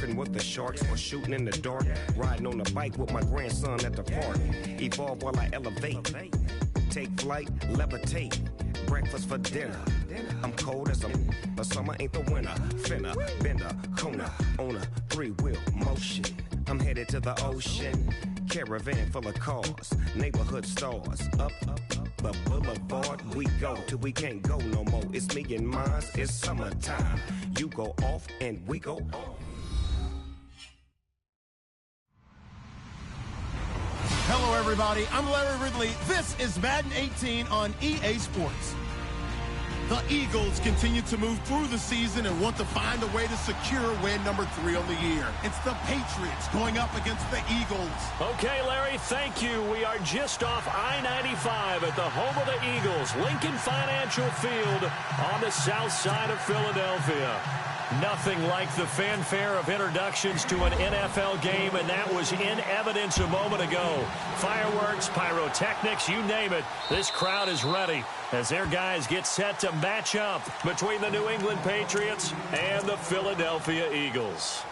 Surfing with the sharks or shooting in the dark. Riding on a bike with my grandson at the park. Evolve while I elevate. Take flight, levitate. Breakfast for dinner. I'm cold as but summer ain't the winter. Finna, bender, Kona, on a three-wheel motion. I'm headed to the ocean. Caravan full of cars, neighborhood stars. Up the boulevard we go till we can't go no more. It's me and mine, it's summertime. You go off and we go on. Hello, everybody. I'm Larry Ridley. This is Madden 18 on EA Sports. The Eagles continue to move through the season and want to find a way to secure win number 3 on the year. It's the Patriots going up against the Eagles. Okay, Larry, thank you. We are just off I-95 at the home of the Eagles, Lincoln Financial Field on the south side of Philadelphia. Nothing like the fanfare of introductions to an NFL game, and that was in evidence a moment ago. Fireworks, pyrotechnics, you name it. This crowd is ready as their guys get set to match up between the New England Patriots and the Philadelphia Eagles.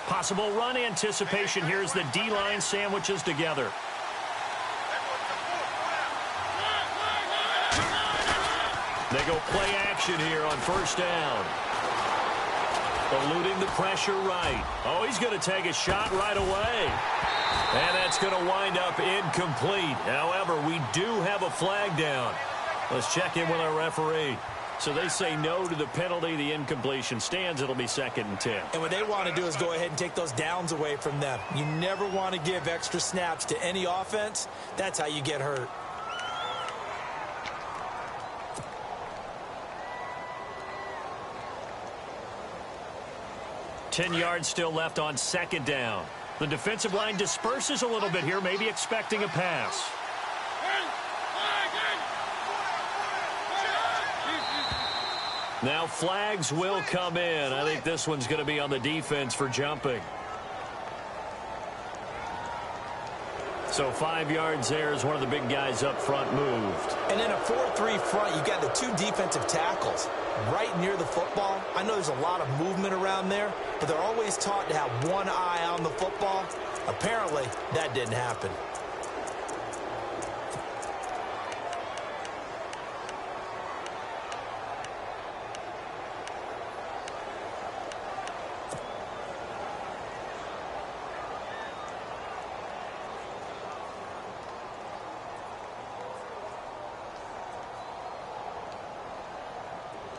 Possible run anticipation. Here's the D-line sandwiches together. They go play action here on first down. Eluding the pressure right. Oh, he's going to take a shot right away. And that's going to wind up incomplete. However, we do have a flag down. Let's check in with our referee. So they say no to the penalty. The incompletion stands. It'll be 2nd and 10. And what they want to do is go ahead and take those downs away from them. You never want to give extra snaps to any offense. That's how you get hurt. Ten yards still left on 2nd down. The defensive line disperses a little bit here, maybe expecting a pass. Now flags will come in. I think this one's going to be on the defense for jumping. So 5 yards there as one of the big guys up front moved. And in a 4-3 front, you've got the 2 defensive tackles right near the football. I know there's a lot of movement around there, but they're always taught to have one eye on the football. Apparently, that didn't happen.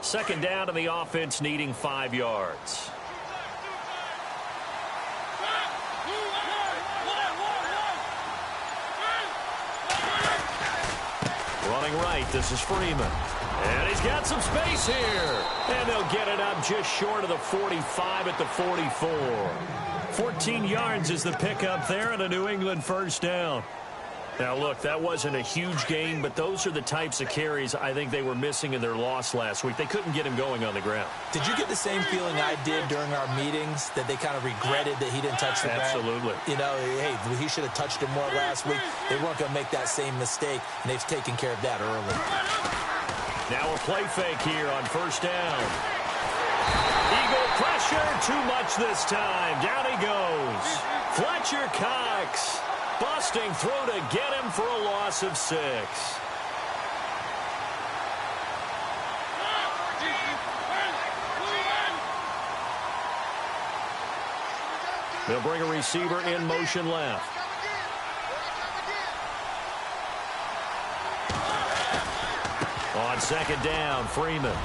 Second down, and the offense needing 5 yards. Running right, this is Freeman. And he's got some space here. And they'll get it up just short of the 45 at the 44. 14 yards is the pickup there, and a New England first down. Now, look, that wasn't a huge gain, but those are the types of carries I think they were missing in their loss last week. They couldn't get him going on the ground. Did you get the same feeling I did during our meetings, that they kind of regretted that he didn't touch the ground? Absolutely. You know, hey, he should have touched him more last week. They weren't going to make that same mistake, and they've taken care of that early. Now a play fake here on first down. Eagle pressure, too much this time. Down he goes. Fletcher Cox. Busting through to get him for a loss of 6. They'll bring a receiver in motion left. On second down, Freeman.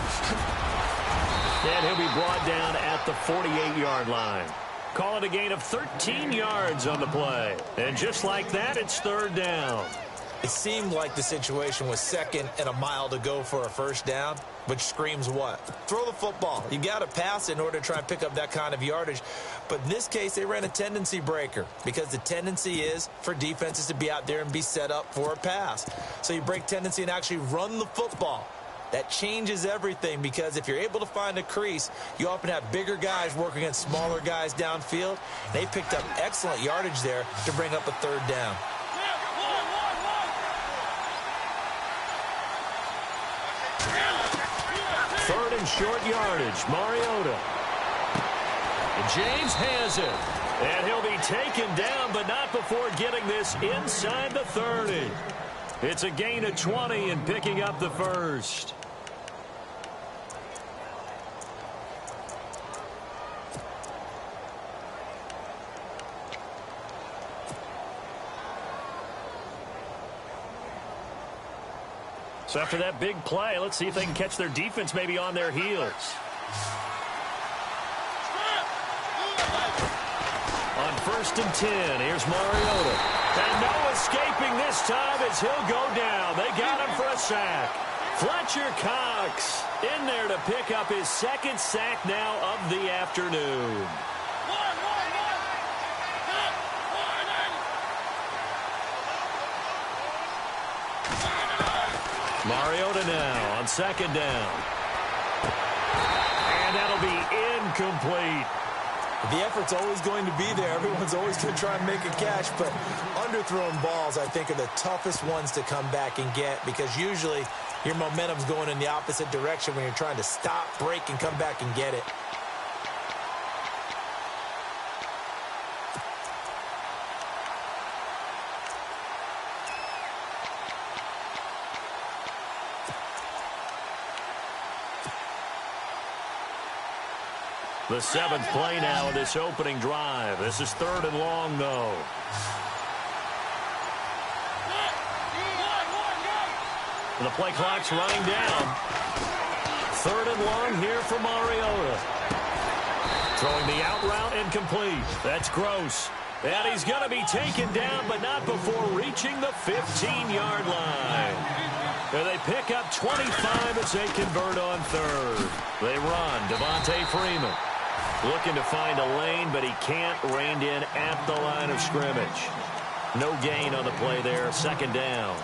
And he'll be brought down at the 48-yard line. Call it a gain of 13 yards on the play. And just like that, it's third down. It seemed like the situation was second and a mile to go for a first down, which screams what? Throw the football. You got to pass in order to try and pick up that kind of yardage. But in this case, they ran a tendency breaker because the tendency is for defenses to be out there and be set up for a pass. So you break tendency and actually run the football. That changes everything because if you're able to find a crease, you often have bigger guys working against smaller guys downfield. They picked up excellent yardage there to bring up a third down. Third and short yardage, Mariota. And James has it. And he'll be taken down, but not before getting this inside the 30. It's a gain of 20 and picking up the first. So after that big play, let's see if they can catch their defense maybe on their heels. On 1st and 10, here's Mariota. And no escaping this time as he'll go down. They got him for a sack. Fletcher Cox in there to pick up his second sack now of the afternoon. Mariota now on 2nd down. And that'll be incomplete. The effort's always going to be there. Everyone's always going to try and make a catch, but underthrown balls, I think, are the toughest ones to come back and get because usually your momentum's going in the opposite direction when you're trying to stop, break, and come back and get it. The 7th play now of this opening drive. This is 3rd and long, though. The play clock's running down. 3rd and long here for Mariota. Throwing the out route incomplete. That's Gross. And he's going to be taken down, but not before reaching the 15-yard line. And they pick up 25 as they convert on 3rd. They run. Devontae Freeman. Looking to find a lane, but he can't. Reined in at the line of scrimmage. No gain on the play there. 2nd down.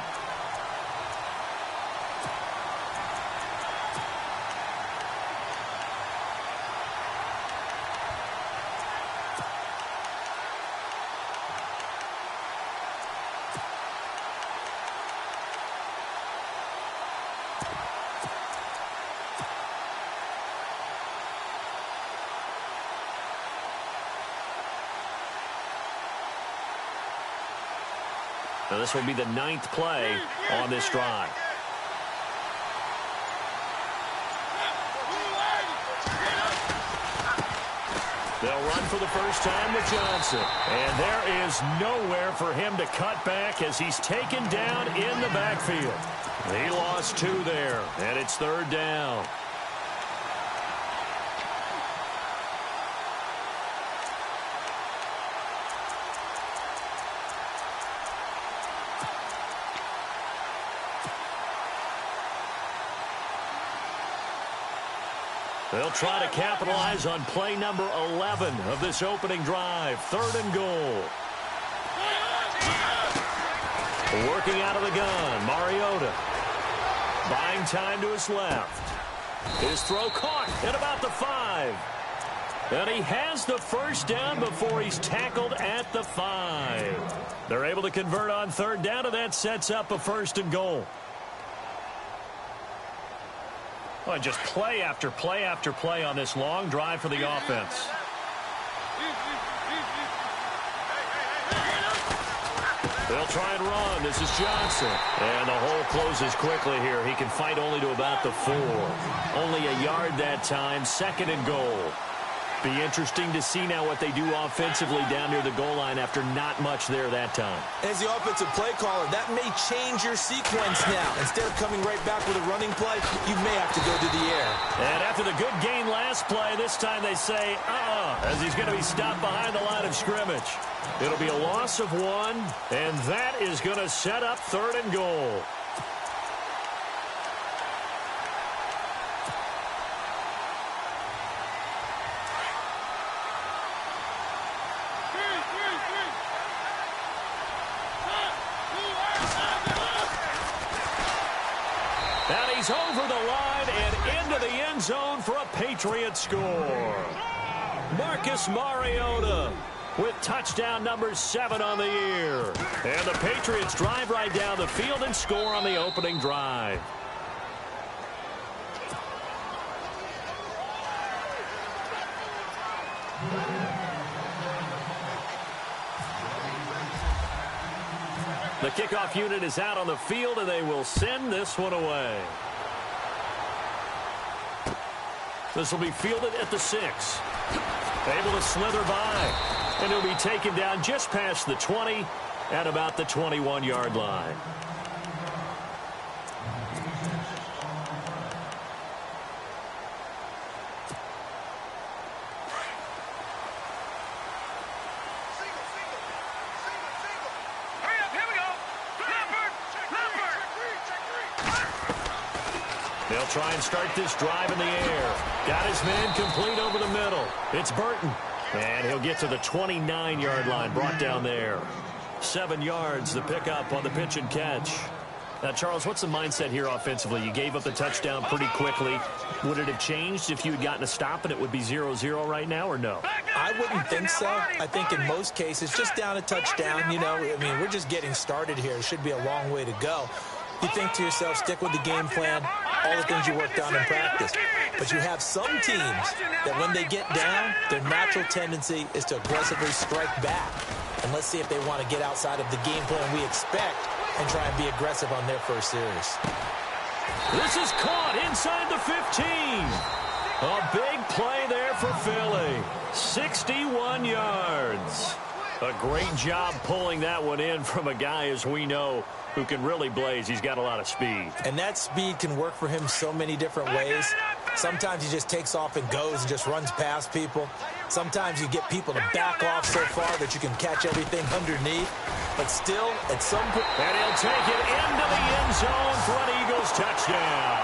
Now this will be the 9th play on this drive. They'll run for the first time with Johnson. And there is nowhere for him to cut back as he's taken down in the backfield. He lost 2 there, and it's 3rd down. They'll try to capitalize on play number 11 of this opening drive. 3rd and goal. Working out of the gun, Mariota. Buying time to his left. His throw caught at about the 5. And he has the first down before he's tackled at the 5. They're able to convert on 3rd down, and that sets up a 1st and goal. Well, just play after play after play on this long drive for the offense. They'll try and run. This is Johnson. And the hole closes quickly here. He can fight only to about the 4. Only a yard that time. 2nd and goal. Be interesting to see now what they do offensively down near the goal line after not much there that time. As the offensive play caller, that may change your sequence now. Instead of coming right back with a running play, you may have to go to the air. And after the good gain last play, this time they say, as he's going to be stopped behind the line of scrimmage. It'll be a loss of 1, and that is going to set up 3rd and goal. And he's over the line and into the end zone for a Patriots score. Marcus Mariota with touchdown number 7 on the year. And the Patriots drive right down the field and score on the opening drive. The kickoff unit is out on the field, and they will send this one away. This will be fielded at the 6. Able to slither by, and he'll be taken down just past the 20 at about the 21-yard line. They'll try and start this drive in the air. Got his man complete over the middle. It's Burton. And he'll get to the 29-yard line, brought down there. 7 yards, the pickup on the pitch and catch. Now, Charles, what's the mindset here offensively? You gave up the touchdown pretty quickly. Would it have changed if you had gotten a stop and it would be 0-0 right now, or no? I wouldn't think so. I think in most cases, just down a touchdown, you know, I mean, we're just getting started here. It should be a long way to go. You think to yourself, stick with the game plan, all the things you worked on in practice. But you have some teams that when they get down, their natural tendency is to aggressively strike back. And let's see if they want to get outside of the game plan we expect and try and be aggressive on their first series. This is caught inside the 15. A big play there for Philly. 61 yards. A great job pulling that one in from a guy, as we know, who can really blaze. He's got a lot of speed. And that speed can work for him so many different ways. Sometimes he just takes off and goes and just runs past people. Sometimes you get people to back off so far that you can catch everything underneath. But still, at some point... And he'll take it into the end zone for an Eagles touchdown.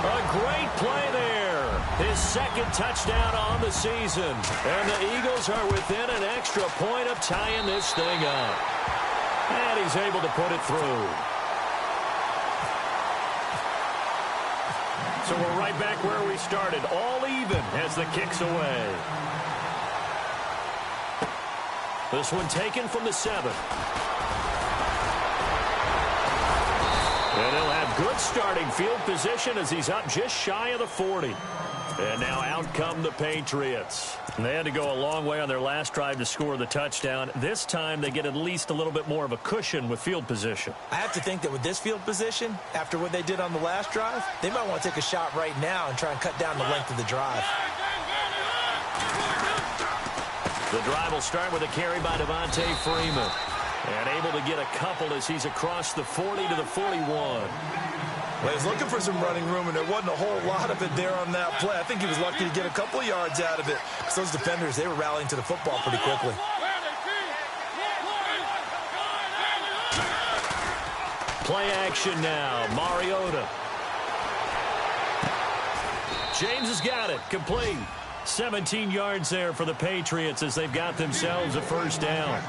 A great play there. His 2nd touchdown on the season. And the Eagles are within an extra point of tying this thing up. And he's able to put it through. So we're right back where we started. All even as the kick's away. This one taken from the 7. And he'll have good starting field position as he's up just shy of the 40. And now out come the Patriots. And they had to go a long way on their last drive to score the touchdown. This time they get at least a little bit more of a cushion with field position. I have to think that with this field position, after what they did on the last drive, they might want to take a shot right now and try and cut down the length of the drive. The drive will start with a carry by Devontae Freeman. And able to get a couple as he's across the 40 to the 41. Well, he was looking for some running room, and there wasn't a whole lot of it there on that play. I think he was lucky to get a couple of yards out of it. Because those defenders, they were rallying to the football pretty quickly. Play action now. Mariota. James has got it. Complete. 17 yards there for the Patriots as they've got themselves a first down.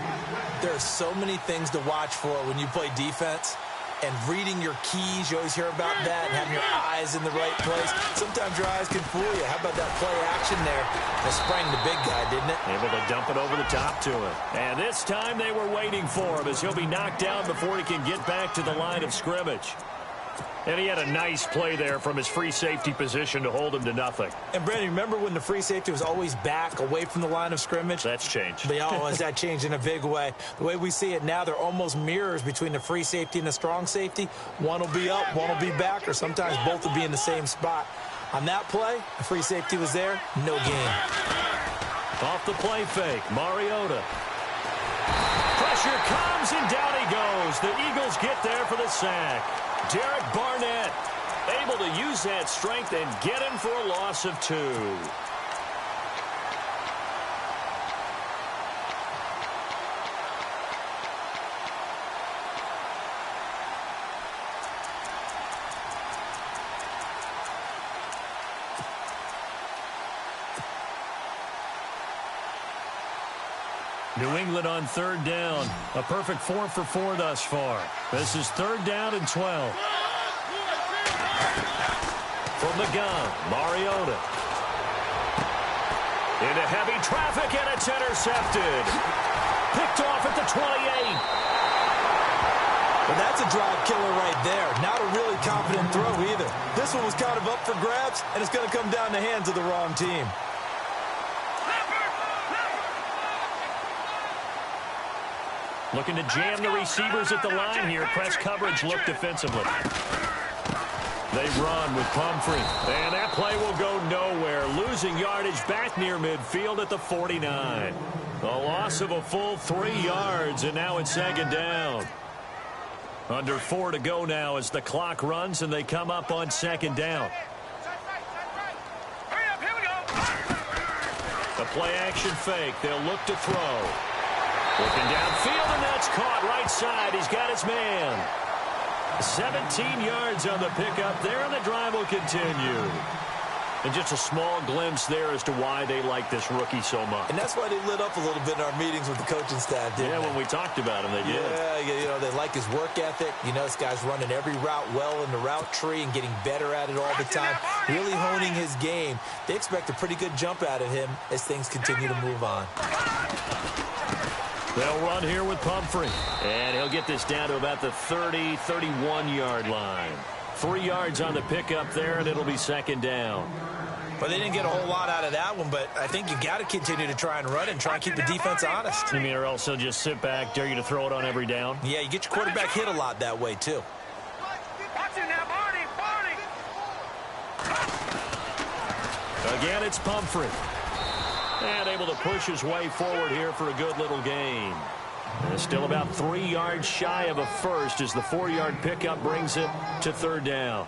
There are so many things to watch for when you play defense. And reading your keys, you always hear about that, and having your eyes in the right place. Sometimes your eyes can fool you. How about that play action there? That sprang the big guy, didn't it? Able to dump it over the top to him. And this time they were waiting for him as he'll be knocked down before he can get back to the line of scrimmage. And he had a nice play there from his free safety position to hold him to nothing. And, Brandon, remember when the free safety was always back away from the line of scrimmage? That's changed. That changed in a big way. The way we see it now, they're almost mirrors between the free safety and the strong safety. One will be up, one will be back, or sometimes both will be in the same spot. On that play, the free safety was there, no gain. Off the play fake, Mariota. Pressure comes, and down he goes. The Eagles get there for the sack. Derek Barnett able to use that strength and get him for a loss of 2. New England on 3rd down. A perfect 4 for 4 thus far. This is 3rd down and 12. From the gun, Mariota. Into heavy traffic, and it's intercepted. Picked off at the 28. Well, that's a drive killer right there. Not a really confident throw either. This one was kind of up for grabs, and it's going to come down the hands of the wrong team. Looking to jam the receivers at the line here. Press coverage look defensively. They run with Pumphrey. And that play will go nowhere. Losing yardage back near midfield at the 49. A loss of a full 3 yards, and now it's 2nd down. Under 4 to go now as the clock runs, and they come up on 2nd down. The play action fake. They'll look to throw. Looking downfield, and that's caught right side. He's got his man. 17 yards on the pickup there, and the drive will continue. And just a small glimpse there as to why they like this rookie so much. And that's why they lit up a little bit in our meetings with the coaching staff, didn't they? When we talked about him, they did. Yeah, you know, they like his work ethic. You know, this guy's running every route well in the route tree and getting better at it all the time, really honing his game. They expect a pretty good jump out of him as things continue to move on. They'll run here with Pumphrey. And he'll get this down to about the 30, 31-yard line. 3 yards on the pickup there, and it'll be 2nd down. Well, they didn't get a whole lot out of that one, but I think you got to continue to try and run and try and keep the defense honest. You mean, or else they'll just sit back, dare you to throw it on every down? Yeah, you get your quarterback hit a lot that way, too. Watch it now, Barney. Again, it's Pumphrey. And able to push his way forward here for a good little gain. And still about 3 yards shy of a first as the 4-yard pickup brings it to 3rd down.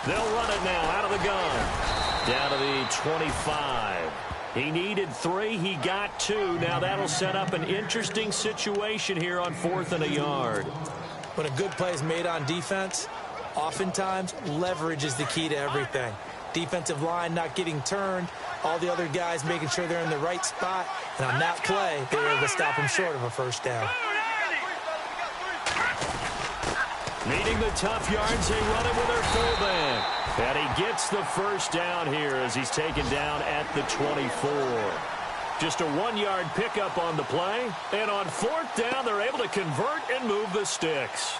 They'll run it now out of the gun. Down to the 25. He needed 3. He got 2. Now that'll set up an interesting situation here on 4th and a yard. When a good play is made on defense, oftentimes leverage is the key to everything. Defensive line not getting turned, all the other guys making sure they're in the right spot. And on that play, they were able to stop him short of a 1st down. Needing the tough yards, they run it with their fullback. And he gets the 1st down here as he's taken down at the 24. Just a 1-yard pickup on the play. And on 4th down, they're able to convert and move the sticks.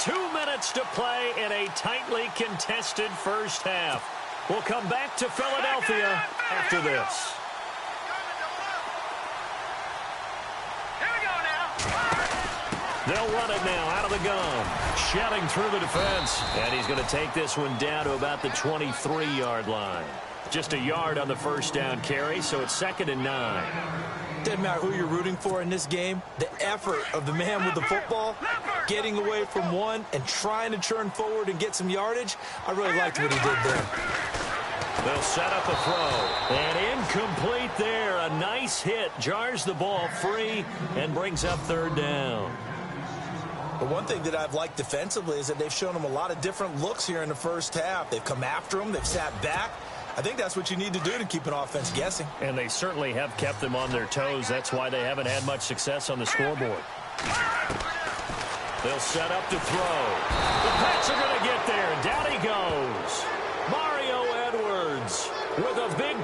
Two minutes to play in a tightly contested first half. We'll come back to Philadelphia after this. They'll run it now out of the gun. Shelling through the defense. And he's going to take this one down to about the 23-yard line. Just a yard on the 1st down carry, so it's 2nd and 9. Doesn't matter who you're rooting for in this game. The effort of the man with the football, getting away from one and trying to turn forward and get some yardage, I really liked what he did there. They'll set up a throw. And incomplete there. A nice hit. Jars the ball free and brings up 3rd down. But one thing that I've liked defensively is that they've shown him a lot of different looks here in the first half. They've come after him. They've sat back. I think that's what you need to do to keep an offense guessing. And they certainly have kept them on their toes. That's why they haven't had much success on the scoreboard. They'll set up to throw. The Pats are going to get there. Down he goes. Mario Edwards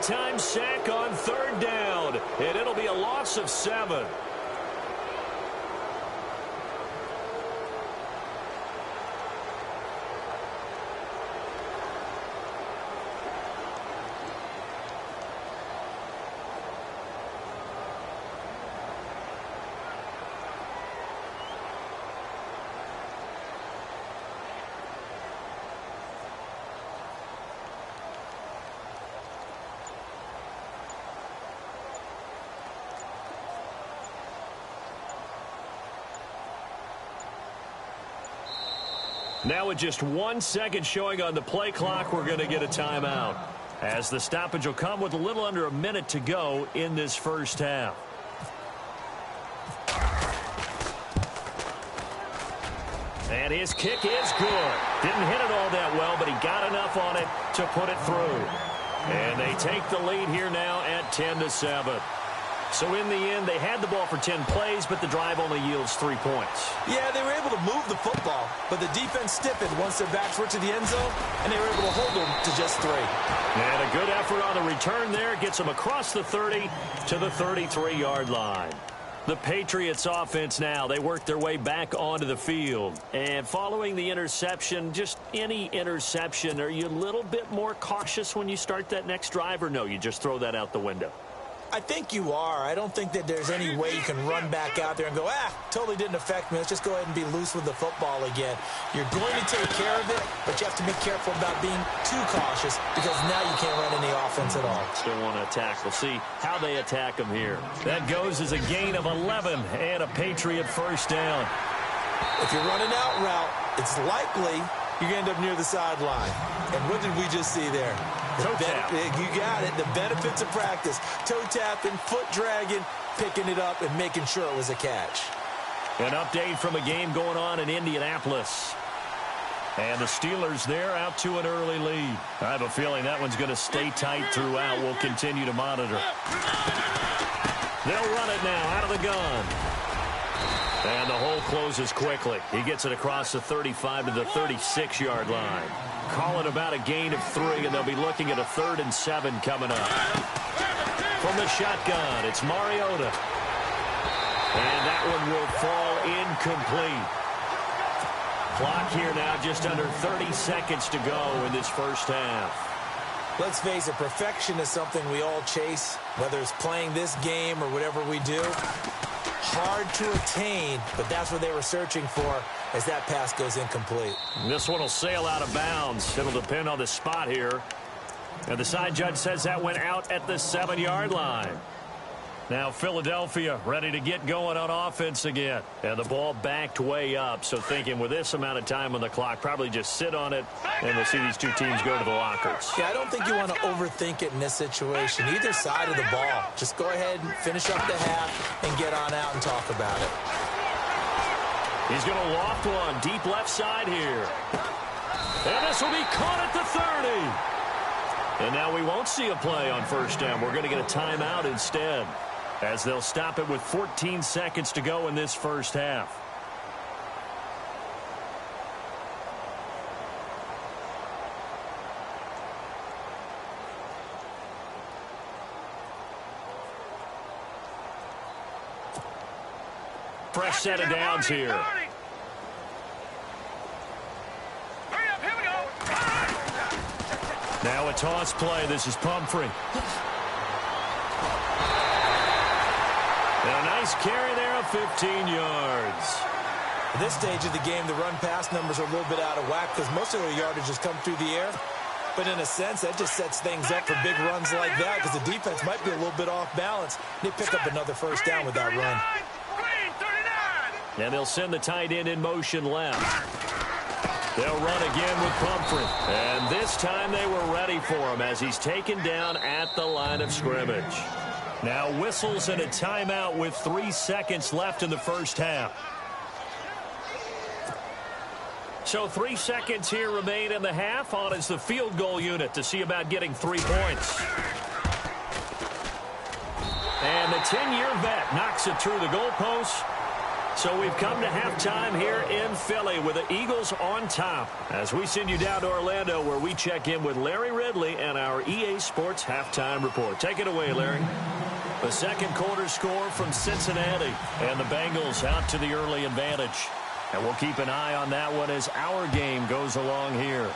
anytime sack on third down, and it'll be a loss of 7. Now with just 1 second showing on the play clock, we're going to get a timeout, as the stoppage will come with a little under a minute to go in this first half. And his kick is good. Didn't hit it all that well, but he got enough on it to put it through. And they take the lead here now at 10-7. So in the end, they had the ball for 10 plays, but the drive only yields 3 points. Yeah, they were able to move the football, but the defense stiffened once their backs were to the end zone, and they were able to hold them to just 3. And a good effort on the return there gets them across the 30 to the 33-yard line. The Patriots offense now, they work their way back onto the field. And following the interception, just any interception, are you a little bit more cautious when you start that next drive, or no, you just throw that out the window? I think you are. I don't think that there's any way you can run back out there and go, totally didn't affect me. Let's just go ahead and be loose with the football again. You're going to take care of it, but you have to be careful about being too cautious, because now you can't run any offense at all. Still want to attack. We'll see how they attack them here. That goes as a gain of 11 and a Patriot first down. If you're running out route, it's likely you're going to end up near the sideline. And what did we just see there? Toe tap. You got it. The benefits of practice. Toe tapping, foot dragging, picking it up, and making sure it was a catch. An update from a game going on in Indianapolis. And the Steelers there out to an early lead. I have a feeling that one's going to stay tight throughout. We'll continue to monitor. They'll run it now out of the gun. And the hole closes quickly. He gets it across the 35 to the 36-yard line. Call it about a gain of 3, and they'll be looking at a 3rd and 7 coming up. From the shotgun, it's Mariota. And that one will fall incomplete. Clock here now just under 30 seconds to go in this first half. Let's face it, perfection is something we all chase, whether it's playing this game or whatever we do. Hard to attain, but that's what they were searching for as that pass goes incomplete. This one will sail out of bounds. It'll depend on the spot here. And the side judge says that went out at the 7-yard line. Now Philadelphia ready to get going on offense again. And the ball backed way up. So thinking with this amount of time on the clock, probably just sit on it, and we'll see these two teams go to the lockers. Yeah, I don't think you want to overthink it in this situation. Either side of the ball. Just go ahead and finish up the half and get on out and talk about it. He's going to loft one deep left side here. And this will be caught at the 30. And now we won't see a play on first down. We're going to get a timeout instead, as they'll stop it with 14 seconds to go in this first half. Fresh set of downs here. Now a toss play. This is Pumphrey. And a nice carry there of 15 yards. At this stage of the game, the run-pass numbers are a little bit out of whack because most of their yardage has come through the air. But in a sense, that just sets things up for big runs like that because the defense might be a little bit off balance. They pick up another first down with that run. And they'll send the tight end in motion left. They'll run again with Pumphrey. And this time they were ready for him as he's taken down at the line of scrimmage. Now whistles and a timeout with 3 seconds left in the first half. So 3 seconds here remain in the half. On is the field goal unit to see about getting 3 points. And the 10-year vet knocks it through the goalpost. So we've come to halftime here in Philly with the Eagles on top. As we send you down to Orlando where we check in with Larry Ridley and our EA Sports Halftime Report. Take it away, Larry. The second quarter score from Cincinnati, and the Bengals out to the early advantage. And we'll keep an eye on that one as our game goes along here.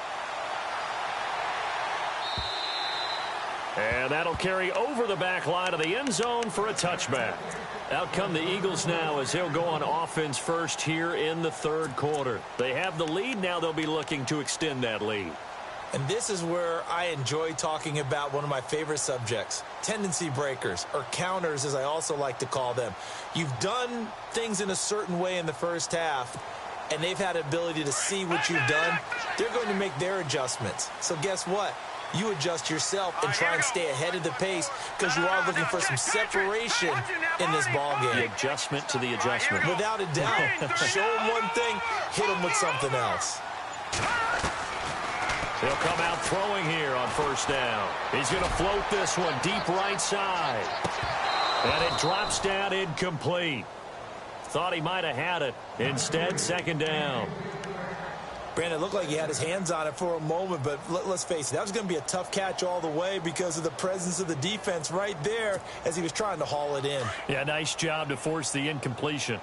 And that'll carry over the back line of the end zone for a touchback. Out come the Eagles now as they'll go on offense first here in the third quarter. They have the lead. Now they'll be looking to extend that lead. And this is where I enjoy talking about one of my favorite subjects, tendency breakers, or counters as I also like to call them. You've done things in a certain way in the first half, and they've had the ability to see what you've done. They're going to make their adjustments. So guess what? You adjust yourself and try and stay ahead of the pace because you are looking for some separation in this ball game. The adjustment to the adjustment. Without a doubt. Show them one thing, hit them with something else. He'll come out throwing here on first down. He's going to float this one deep right side. And it drops down incomplete. Thought he might have had it. Instead, second down. Brandon, it looked like he had his hands on it for a moment, but let's face it, that was going to be a tough catch all the way because of the presence of the defense right there as he was trying to haul it in. Yeah, nice job to force the incompletion.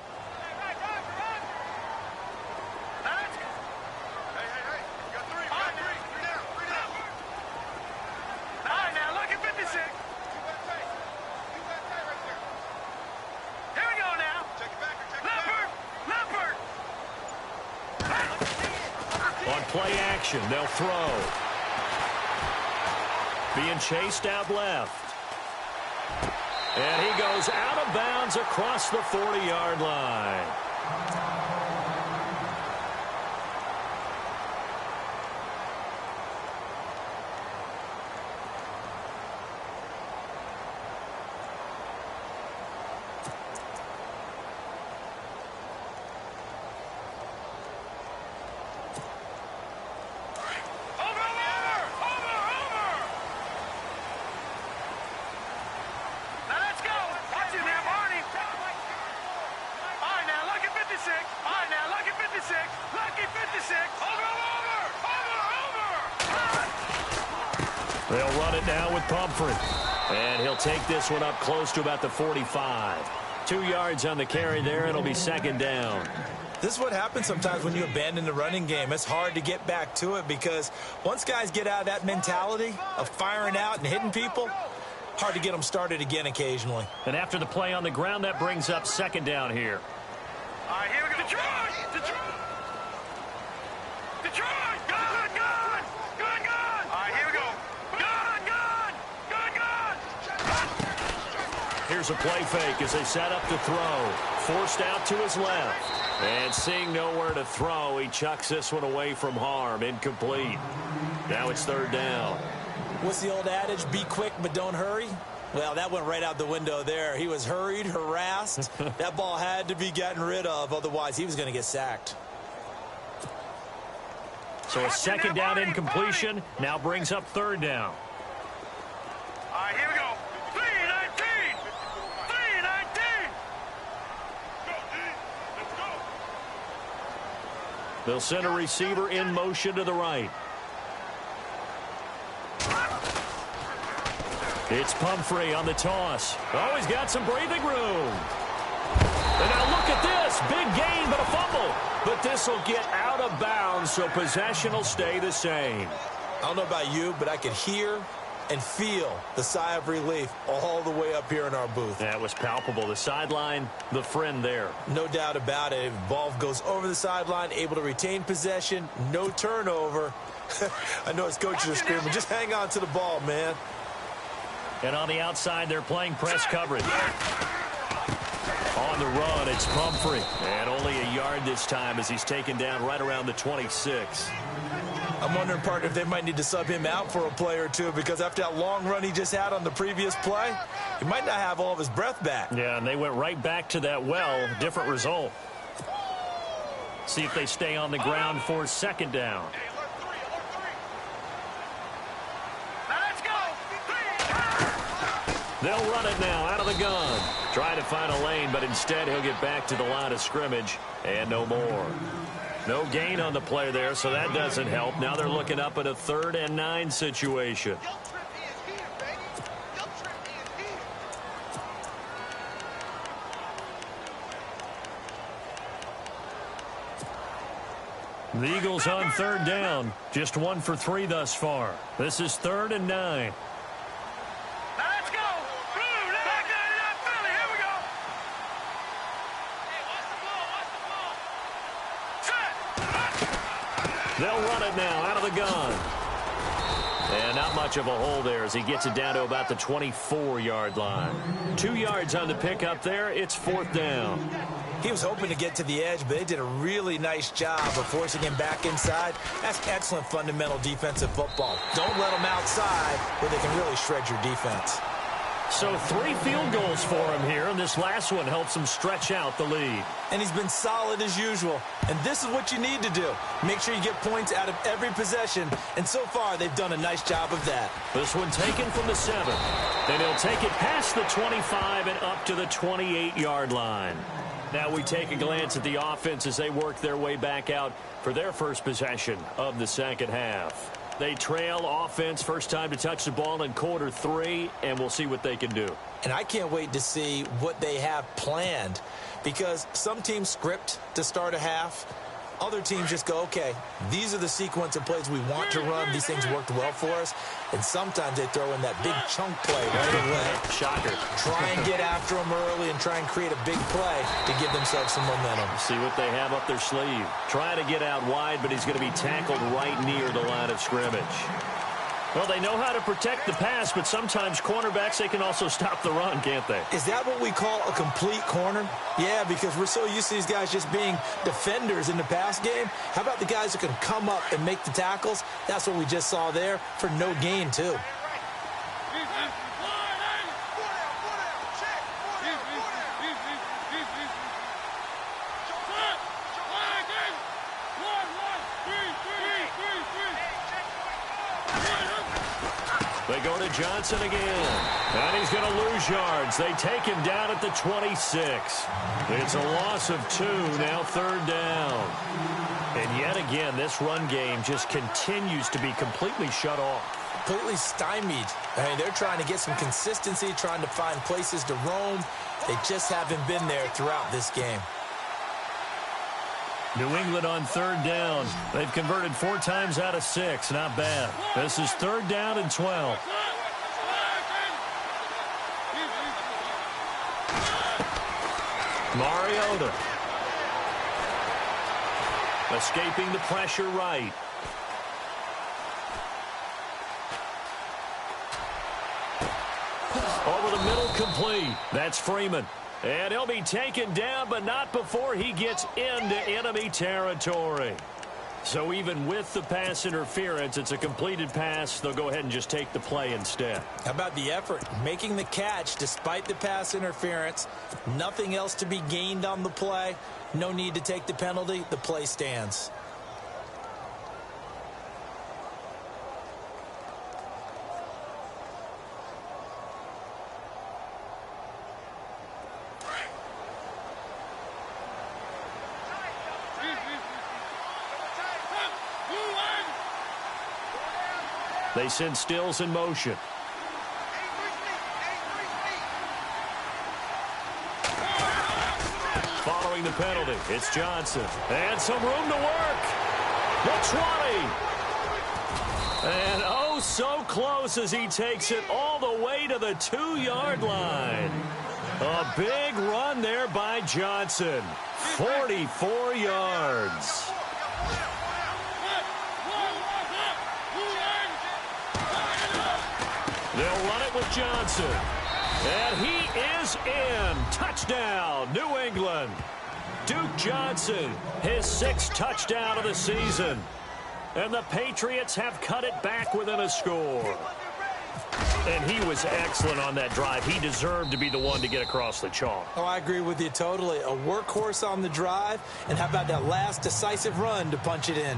They'll throw. Being chased out left. And he goes out of bounds across the 40-yard line. They'll run it now with Pumphrey. And he'll take this one up close to about the 45. 2 yards on the carry there. It'll be second down. This is what happens sometimes when you abandon the running game. It's hard to get back to it because once guys get out of that mentality of firing out and hitting people, hard to get them started again occasionally. And after the play on the ground, that brings up second down here. All right, here we go. Detroit! Good! All right, here we go. Good! Here's a play fake as they set up to throw. Forced out to his left. And seeing nowhere to throw, he chucks this one away from harm. Incomplete. Now it's third down. What's the old adage? Be quick, but don't hurry. Well, that went right out the window there. He was hurried, harassed. That ball had to be gotten rid of. Otherwise, he was going to get sacked. So a second down incompletion now brings up third down. All right, here we go. 3-19. Let's go. They'll send a receiver in motion to the right. It's Pumphrey on the toss. Oh, he's got some breathing room. And now look at this. Big gain, but a fumble. But this will get out of bounds, so possession will stay the same. I don't know about you, but I could hear and feel the sigh of relief all the way up here in our booth. That was palpable. The sideline, the friend there. No doubt about it. If the ball goes over the sideline, able to retain possession, no turnover. I know his coaches are screaming, just hang on to the ball, man. And on the outside, they're playing press coverage. On the run, it's Pumphrey. And only a yard this time as he's taken down right around the 26. I'm wondering, partner, if they might need to sub him out for a play or two because after that long run he just had on the previous play, he might not have all of his breath back. Yeah, and they went right back to that well. Different result. See if they stay on the ground for second down. They'll run it now out of the gun. Trying to find a lane, but instead he'll get back to the line of scrimmage and no more. No gain on the play there, so that doesn't help. Now they're looking up at a 3rd and 9 situation. The Eagles on 3rd down. Just 1 for 3 thus far. This is 3rd and 9. They'll run it now out of the gun. And not much of a hole there as he gets it down to about the 24-yard line. 2 yards on the pickup there. It's 4th down. He was hoping to get to the edge, but they did a really nice job of forcing him back inside. That's excellent fundamental defensive football. Don't let them outside where they can really shred your defense. So 3 field goals for him here, and this last one helps him stretch out the lead. And he's been solid as usual. And this is what you need to do. Make sure you get points out of every possession. And so far, they've done a nice job of that. This one taken from the 7. Then he'll take it past the 25 and up to the 28-yard line. Now we take a glance at the offense as they work their way back out for their first possession of the second half. They trail offense, first time to touch the ball in quarter 3, and we'll see what they can do. And I can't wait to see what they have planned, because some teams script to start a half. Other teams just go, okay, these are the sequence of plays we want to run. These things worked well for us. And sometimes they throw in that big chunk play right away. Shocker. Try and get after them early and try and create a big play to give themselves some momentum. See what they have up their sleeve. Trying to get out wide, but he's going to be tackled right near the line of scrimmage. Well, they know how to protect the pass, but sometimes cornerbacks, they can also stop the run, can't they? Is that what we call a complete corner? Yeah, because we're so used to these guys just being defenders in the pass game. How about the guys who can come up and make the tackles? That's what we just saw there for no gain, too. They go to Johnson again. And he's going to lose yards. They take him down at the 26. It's a loss of 2, now 3rd down. And yet again, this run game just continues to be completely shut off. Completely stymied. I mean, they're trying to get some consistency, trying to find places to roam. They just haven't been there throughout this game. New England on 3rd down. They've converted 4 times out of 6. Not bad. This is 3rd down and 12. Mariota. Escaping the pressure right. Over the middle, complete. That's Freeman. And he'll be taken down, but not before he gets into enemy territory. So even with the pass interference, it's a completed pass. They'll go ahead and just take the play instead. How about the effort? Making the catch despite the pass interference. Nothing else to be gained on the play. No need to take the penalty. The play stands. They send Stills in motion. Following the penalty, it's Johnson. And some room to work. The 20. And oh, so close as he takes it all the way to the 2-yard line. A big run there by Johnson. 44 yards. They'll run it with Johnson. And he is in. Touchdown, New England. Duke Johnson, his 6th touchdown of the season. And the Patriots have cut it back within a score. And he was excellent on that drive. He deserved to be the one to get across the chalk. Oh, I agree with you totally. A workhorse on the drive. And how about that last decisive run to punch it in?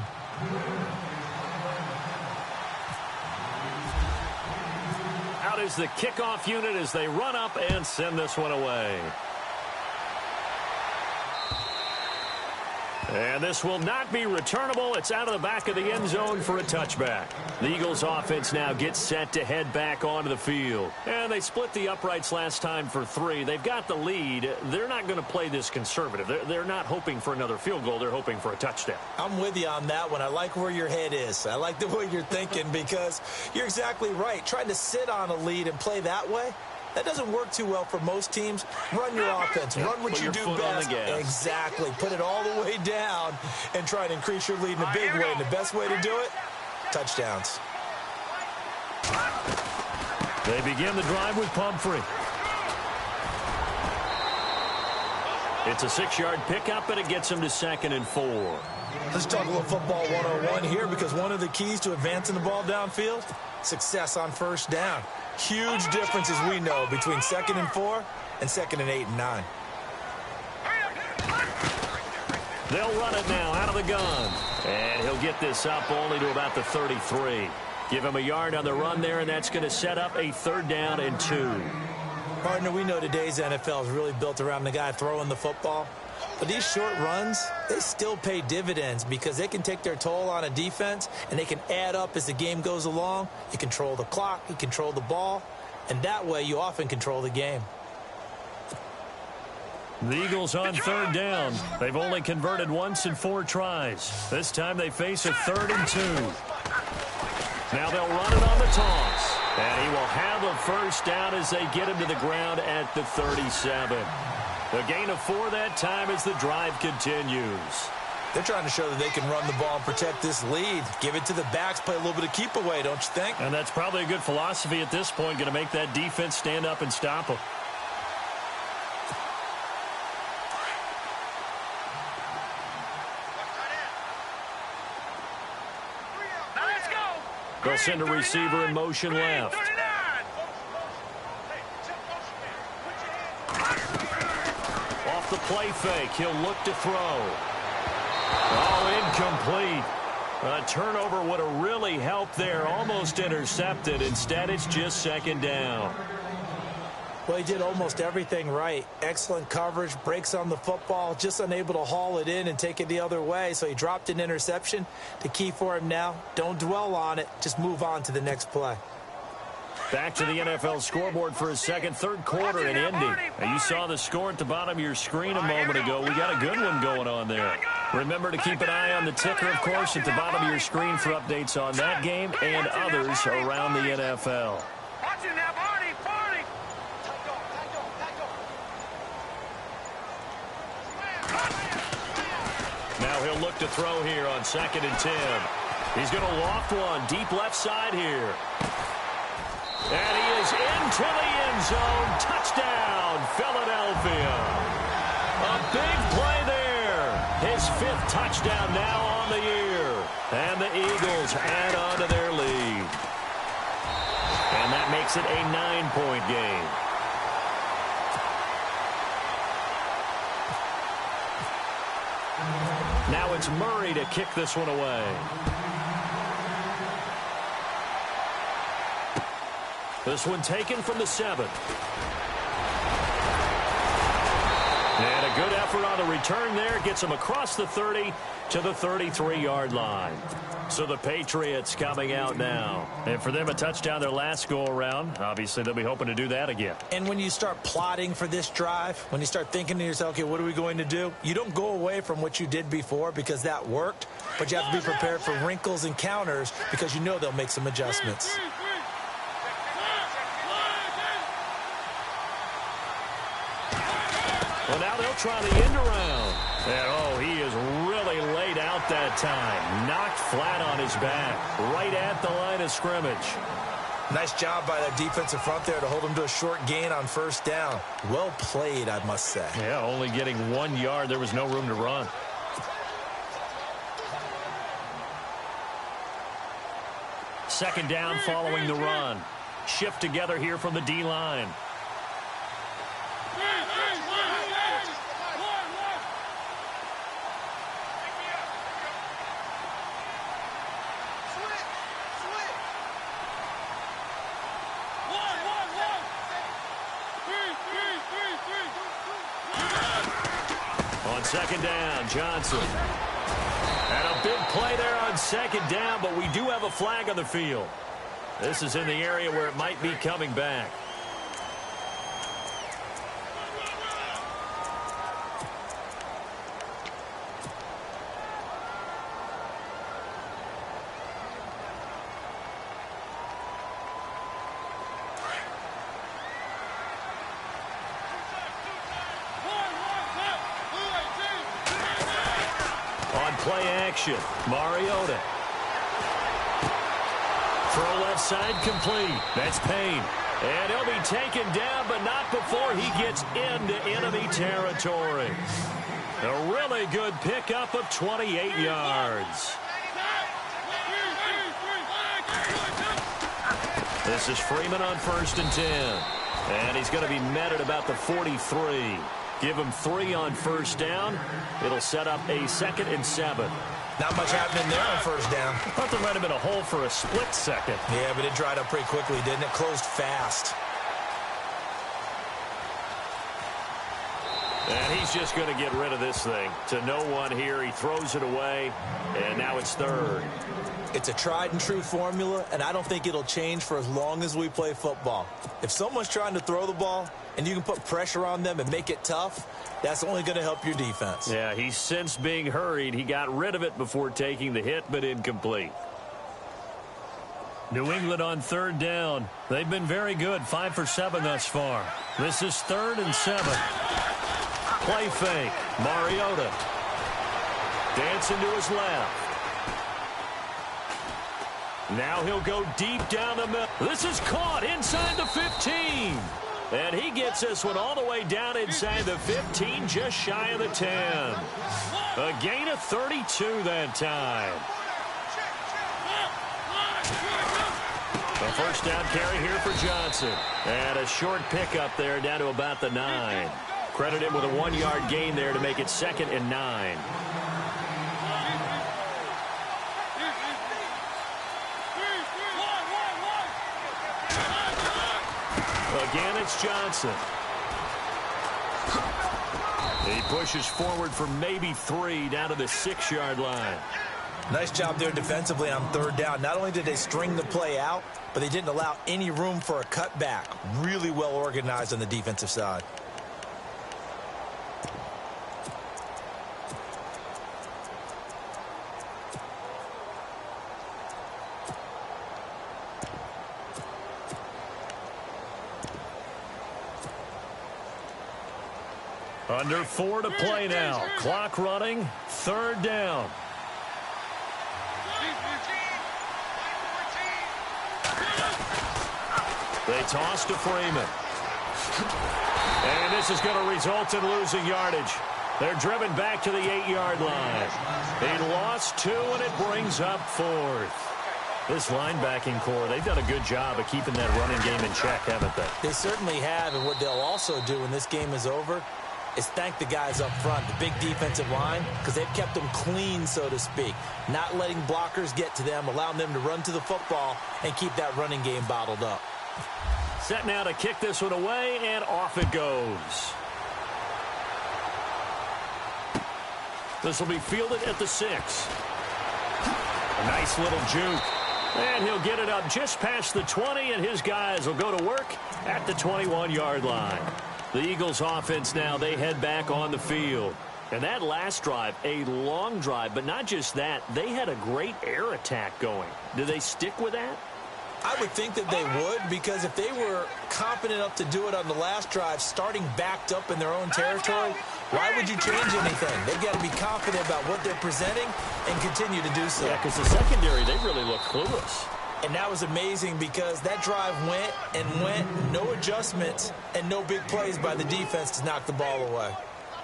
Out out as the kickoff unit as they run up and send this one away. And this will not be returnable. It's out of the back of the end zone for a touchback. The Eagles offense now gets set to head back onto the field. And they split the uprights last time for 3. They've got the lead. They're not going to play this conservative. They're not hoping for another field goal. They're hoping for a touchdown. I'm with you on that one. I like where your head is. I like the way you're thinking because you're exactly right. Trying to sit on a lead and play that way, that doesn't work too well for most teams. Run your offense. Run what you do best. Exactly. Put it all the way down and try to increase your lead in a big way. And the best way to do it, touchdowns. They begin the drive with Pumphrey. It's a 6-yard pickup, and it gets him to 2nd and 4. Let's talk a little football 101 here because one of the keys to advancing the ball downfield, success on first down. Huge difference, as we know, between 2nd and 4 and 2nd and 8 and 9. They'll run it now out of the gun. And he'll get this up only to about the 33. Give him a yard on the run there, and that's going to set up a 3rd down and 2. Partner, we know today's NFL is really built around the guy throwing the football. But these short runs, they still pay dividends because they can take their toll on a defense and they can add up as the game goes along. You control the clock, you control the ball, and that way you often control the game. The Eagles on 3rd down. They've only converted once in 4 tries. This time they face a 3rd and 2. Now they'll run it on the toss. And he will have a 1st down as they get him to the ground at the 37. A gain of 4 that time as the drive continues. They're trying to show that they can run the ball and protect this lead. Give it to the backs, play a little bit of keep away, don't you think? And that's probably a good philosophy at this point, going to make that defense stand up and stop them. They'll send a receiver in motion left. Off the play fake, he'll look to throw. Oh, incomplete. A turnover would have really helped there. Almost intercepted. Instead, it's just 2nd down. Well, he did almost everything right. Excellent coverage, breaks on the football, just unable to haul it in and take it the other way. So he dropped an interception. The key for him now, don't dwell on it. Just move on to the next play. Back to the NFL scoreboard for a second, 3rd quarter in Indy. Now, you saw the score at the bottom of your screen a moment ago. We got a good one going on there. Remember to keep an eye on the ticker, of course, at the bottom of your screen for updates on that game and others around the NFL. Now he'll look to throw here on 2nd and 10. He's going to loft one deep left side here. And he is into the end zone. Touchdown, Philadelphia. A big play there. His 5th touchdown now on the year. And the Eagles add on to their lead. And that makes it a 9-point game. Now it's Murray to kick this one away. This one taken from the 7. And a good effort on the return there. Gets him across the 30 to the 33-yard line. So the Patriots coming out now. And for them, a touchdown their last go-around. Obviously, they'll be hoping to do that again. And when you start plotting for this drive, when you start thinking to yourself, okay, what are we going to do? You don't go away from what you did before because that worked. But you have to be prepared for wrinkles and counters because you know they'll make some adjustments. Well, now they'll try the end around. And, oh, he is really laid out that time. Knocked flat on his back, right at the line of scrimmage. Nice job by that defensive front there to hold him to a short gain on 1st down. Well played, I must say. Yeah, only getting 1 yard. There was no room to run. Second down following the run. Shift together here from the D-line. second down, Johnson. And a big play there on second down, but we do have a flag on the field. This is in the area where it might be coming back. Play action. Mariota. Throw left side complete. That's Payne. And he'll be taken down, but not before he gets into enemy territory. A really good pickup of 28 yards. This is Freeman on 1st and 10. And he's going to be met at about the 43. Give him 3 on 1st down. It'll set up a 2nd and 7. Not much happening there on 1st down. I thought there might have been a hole for a split second. Yeah, but it dried up pretty quickly, didn't it? Closed fast. And he's just going to get rid of this thing. To no one here. He throws it away, and now it's 3rd. It's a tried-and-true formula, and I don't think it'll change for as long as we play football. If someone's trying to throw the ball and you can put pressure on them and make it tough, that's only going to help your defense. Yeah, he's since being hurried. He got rid of it before taking the hit, but incomplete. New England on 3rd down. They've been very good, 5 for 7 thus far. This is 3rd and 7. Play fake. Mariota. Dancing to his left. Now he'll go deep down the middle. This is caught inside the 15. And he gets this one all the way down inside the 15, just shy of the 10. A gain of 32 that time. A 1st down carry here for Johnson. And a short pickup there down to about the 9. Credit him with a 1-yard gain there to make it 2nd and 9. Again, it's Johnson. He pushes forward for maybe 3 down to the 6-yard line. Nice job there defensively on 3rd down. Not only did they string the play out, but they didn't allow any room for a cutback. Really well organized on the defensive side. Under 4 to play now. Clock running. 3rd down. They toss to Freeman. And this is going to result in losing yardage. They're driven back to the 8-yard line. They lost 2, and it brings up 4th. This linebacking core, they've done a good job of keeping that running game in check, haven't they? They certainly have, and what they'll also do when this game is over is thank the guys up front, the big defensive line, because they've kept them clean, so to speak. Not letting blockers get to them, allowing them to run to the football and keep that running game bottled up. Set now to kick this one away, and off it goes. This will be fielded at the 6. A nice little juke. And he'll get it up just past the 20, and his guys will go to work at the 21-yard line. The Eagles offense now, they head back on the field. And that last drive, a long drive, but not just that, they had a great air attack going. Do they stick with that? I would think that they would, because if they were confident enough to do it on the last drive, starting backed up in their own territory, why would you change anything? They've got to be confident about what they're presenting and continue to do so. Yeah, because the secondary, they really look clueless. And that was amazing because that drive went and went, no adjustments and no big plays by the defense to knock the ball away.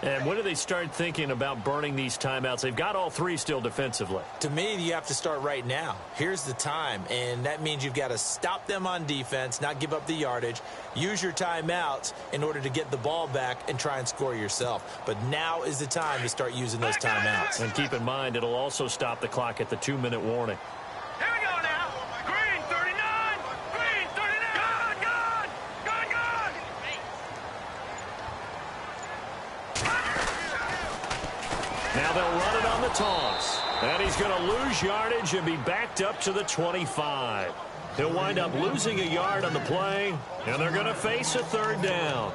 And when do they start thinking about burning these timeouts? They've got all 3 still defensively. To me, you have to start right now. Here's the time, and that means you've got to stop them on defense, not give up the yardage, use your timeouts in order to get the ball back and try and score yourself. But now is the time to start using those timeouts. And keep in mind, it'll also stop the clock at the 2-minute warning. Here we go now. Green 39. Green 39. Gone, gone. Gone, gone. they'll run it on the toss. And he's going to lose yardage and be backed up to the 25. He'll wind up losing a yard on the play, and they're going to face a third down.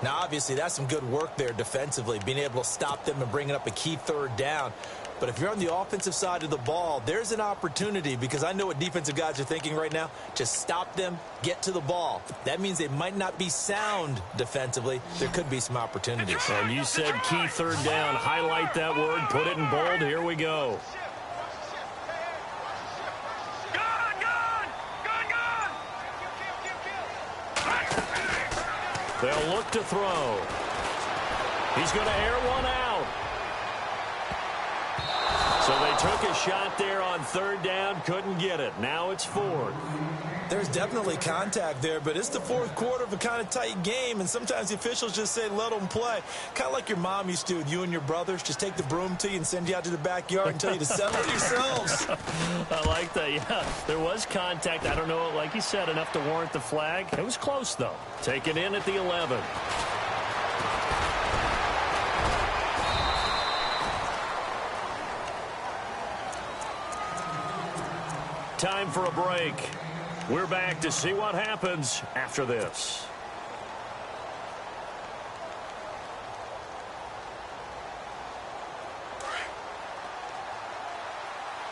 Now, obviously, that's some good work there defensively, being able to stop them and bringing up a key third down. But if you're on the offensive side of the ball, there's an opportunity, because I know what defensive guys are thinking right now. Just stop them, get to the ball. That means they might not be sound defensively. There could be some opportunities. And you said key third down. Highlight that word. Put it in bold. Here we go. They'll look to throw. He's going to air one out. So they took a shot there on third down, couldn't get it. Now it's fourth. There's definitely contact there, but it's the fourth quarter of a kind of tight game, and sometimes the officials just say let them play. Kind of like your mom used to with you and your brothers. Just take the broom to you and send you out to the backyard and tell you to settle it yourselves. I like that, yeah. There was contact. I don't know, like you said, enough to warrant the flag. It was close, though. Taken in at the 11. Time for a break. We're back to see what happens after this.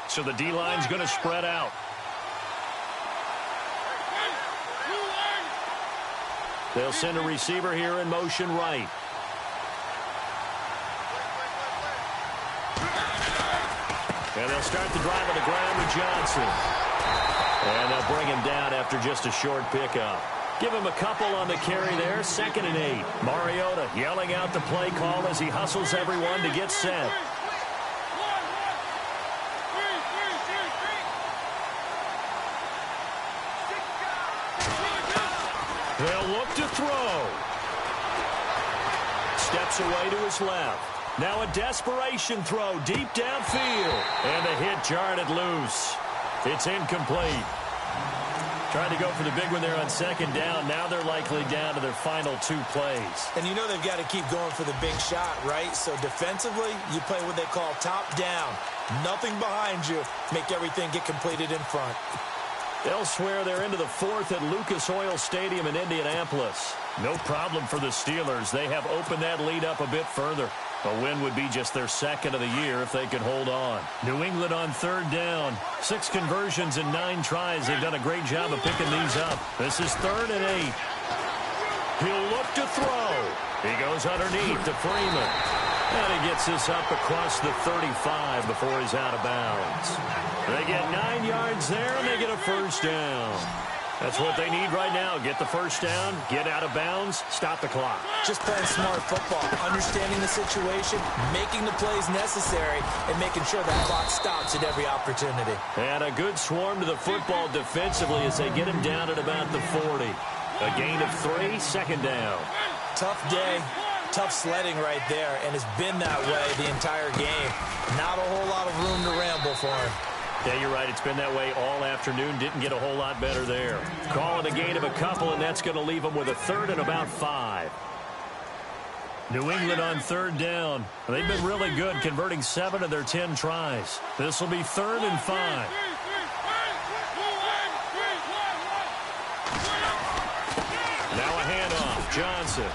So the D-line's going to spread out. They'll send a receiver here in motion right. And they'll start the drive on the ground with Johnson. And they'll bring him down after just a short pickup. Give him a couple on the carry there. 2nd and 8. Mariota yelling out the play call as he hustles everyone to get set. They'll look to throw. Steps away to his left. Now a desperation throw deep downfield. And the hit jarred it loose. It's incomplete. Trying to go for the big one there on 2nd down. Now they're likely down to their final 2 plays. And you know they've got to keep going for the big shot, right? So defensively, you play what they call top down. Nothing behind you. Make everything get completed in front. Elsewhere, they're into the 4th at Lucas Oil Stadium in Indianapolis. No problem for the Steelers. They have opened that lead up a bit further. A win would be just their 2nd of the year if they could hold on. New England on 3rd down. 6 conversions and 9 tries. They've done a great job of picking these up. This is 3rd and 8. He'll look to throw. He goes underneath to Freeman. And he gets this up across the 35 before he's out of bounds. They get 9 yards there, and they get a first down. That's what they need right now. Get the first down, get out of bounds, stop the clock. Just playing smart football, understanding the situation, making the plays necessary, and making sure that clock stops at every opportunity. And a good swarm to the football defensively as they get him down at about the 40. A gain of 3, 2nd down. Tough day. Tough sledding right there, and it's been that way the entire game. Not a whole lot of room to ramble for him. Yeah, you're right. It's been that way all afternoon. Didn't get a whole lot better there. Call it a gain of a couple, and that's going to leave them with a 3rd and about 5. New England on 3rd down. They've been really good, converting 7 of their 10 tries. This will be 3rd and 5. Now a handoff. Johnson.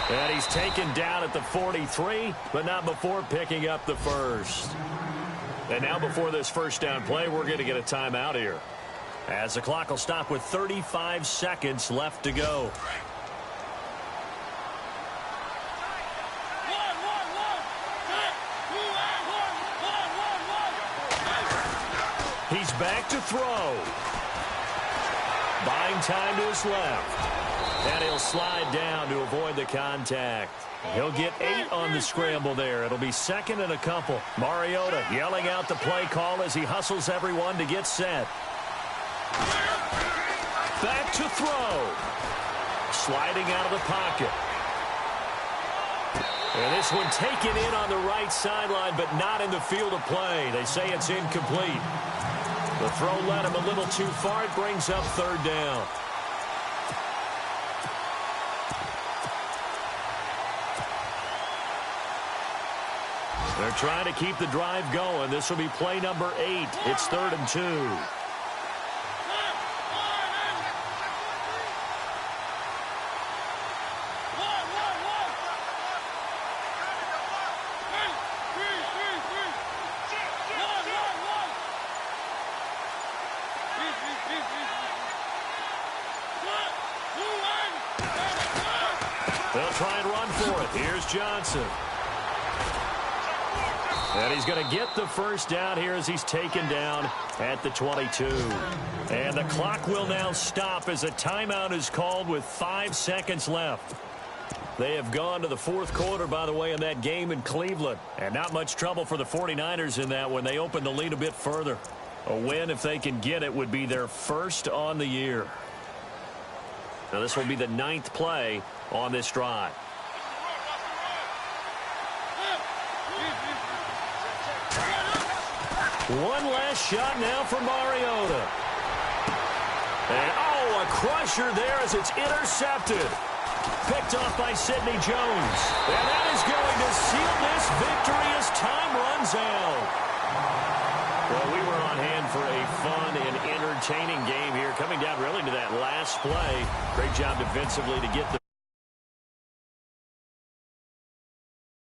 And he's taken down at the 43, but not before picking up the first. And now before this first down play, we're going to get a timeout here, as the clock will stop with 35 seconds left to go. He's back to throw. Buying time to his left. And he'll slide down to avoid the contact. He'll get 8 on the scramble there. It'll be 2nd and a couple. Mariota yelling out the play call as he hustles everyone to get set. Back to throw. Sliding out of the pocket. And this one taken in on the right sideline, but not in the field of play. They say it's incomplete. The throw led him a little too far. It brings up 3rd down. They're trying to keep the drive going. This will be play number 8. It's 3rd and 2. They'll try and run for it. Here's Johnson. And he's going to get the first down here as he's taken down at the 22. And the clock will now stop as a timeout is called with 5 seconds left. They have gone to the 4th quarter, by the way, in that game in Cleveland. And not much trouble for the 49ers in that when they opened the lead a bit further. A win, if they can get it, would be their first on the year. Now this will be the 9th play on this drive. One last shot now for Mariota. And, oh, a crusher there as it's intercepted. Picked off by Sidney Jones. And that is going to seal this victory as time runs out. Well, we were on hand for a fun and entertaining game here, coming down really to that last play. Great job defensively to get the